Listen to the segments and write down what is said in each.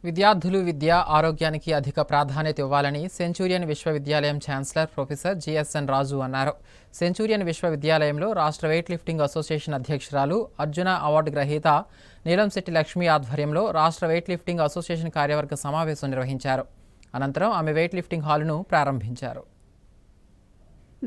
విద్యార్థులు విద్య ఆరోగ్యానికి అధిక ప్రాధాన్యత ఇవ్వాలని సెంచూరియన్ విశ్వవిద్యాలయం ఛాన్సలర్ ప్రొఫెసర్ జిఎస్ఎన్ రాజు అన్నారు. సెంచూరియన్ విశ్వవిద్యాలయంలో రాష్ట్ర వెయిట్ లిఫ్టింగ్ అసోసియేషన్ అధ్యక్షురాలు, అర్జున అవార్డు గ్రహీత నీలంశెట్టి లక్ష్మి ఆధ్వర్యంలో రాష్ట్ర వెయిట్ లిఫ్టింగ్ అసోసియేషన్ కార్యవర్గ సమావేశం నిర్వహించారు. అనంతరం ఆమె వెయిట్ లిఫ్టింగ్ హాలును ప్రారంభించారు.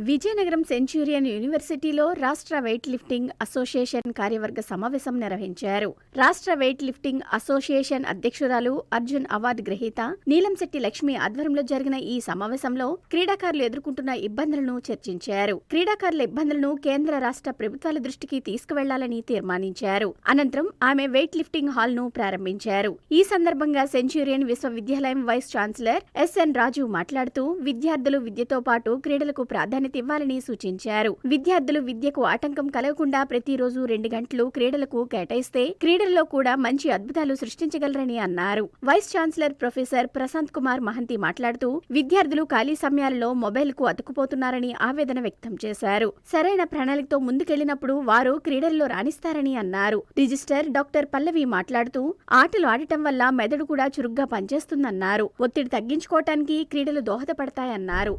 విజయనగరం సెంచూరియన్ యూనివర్సిటీలో రాష్ట్ర వెయిట్ లిఫ్టింగ్ అసోసియేషన్ కార్యవర్గ సమావేశం నిర్వహించారు. రాష్ట్ర వెయిట్ లిఫ్టింగ్ అసోసియేషన్ అధ్యక్షురాలు, అర్జున్ అవార్డు గ్రహీత నీలంశెట్టి లక్ష్మి ఆధ్వర్యంలో జరిగిన ఈ సమావేశంలో క్రీడాకారులు ఎదుర్కొంటున్న ఇబ్బందులను చర్చించారు. క్రీడాకారుల ఇబ్బందులను కేంద్ర రాష్ట్ర ప్రభుత్వాల దృష్టికి తీసుకువెళ్లాలని తీర్మానించారు. అనంతరం ఆమె వెయిట్ లిఫ్టింగ్ హాల్ ను ప్రారంభించారు. ఈ సందర్భంగా సెంచూరియన్ విశ్వవిద్యాలయం వైస్ ఛాన్సలర్ ఎస్ఎన్ రాజు మాట్లాడుతూ విద్యార్థులు విద్యతో పాటు క్రీడలకు ప్రాధాన్యత ఇవ్వాలని సూచించారు. విద్యార్థులు విద్యకు ఆటంకం కలగకుండా ప్రతిరోజు 2 గంటలు క్రీడలకు కేటాయిస్తే క్రీడల్లో కూడా మంచి అద్భుతాలు సృష్టించగలరని అన్నారు. Vice chancellor professor Prashant Kumar Mahanti మాట్లాడుతూ విద్యార్థులు ఖాళీ సమయాల్లో మొబైల్ కు అతుకుపోతున్నారని ఆవేదన వ్యక్తం చేశారు. సరైన ప్రణాళికతో ముందుకెళ్లినప్పుడు వారు క్రీడల్లో రాణిస్తారని అన్నారు. రిజిస్టర్ డాక్టర్ పల్లవి మాట్లాడుతూ ఆటలు ఆడటం వల్ల మెదడు కూడా చురుగ్గా పనిచేస్తుందన్నారు. ఒత్తిడి తగ్గించుకోవటానికి క్రీడలు దోహదపడతాయన్నారు.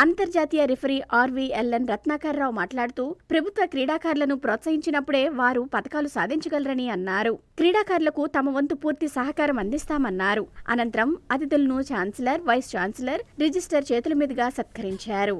అంతర్జాతీయ రిఫరీ ఆర్వీఎల్ఎన్ రత్నాకర్రావు మాట్లాడుతూ ప్రభుత్వ క్రీడాకారులను ప్రోత్సహించినప్పుడే వారు పతకాలు సాధించగలరని అన్నారు. క్రీడాకారులకు తమ వంతు పూర్తి సహకారం అందిస్తామన్నారు. అనంతరం అతిథులను ఛాన్సలర్, వైస్ ఛాన్సలర్, రిజిస్టర్ చేతుల మీదుగా సత్కరించారు.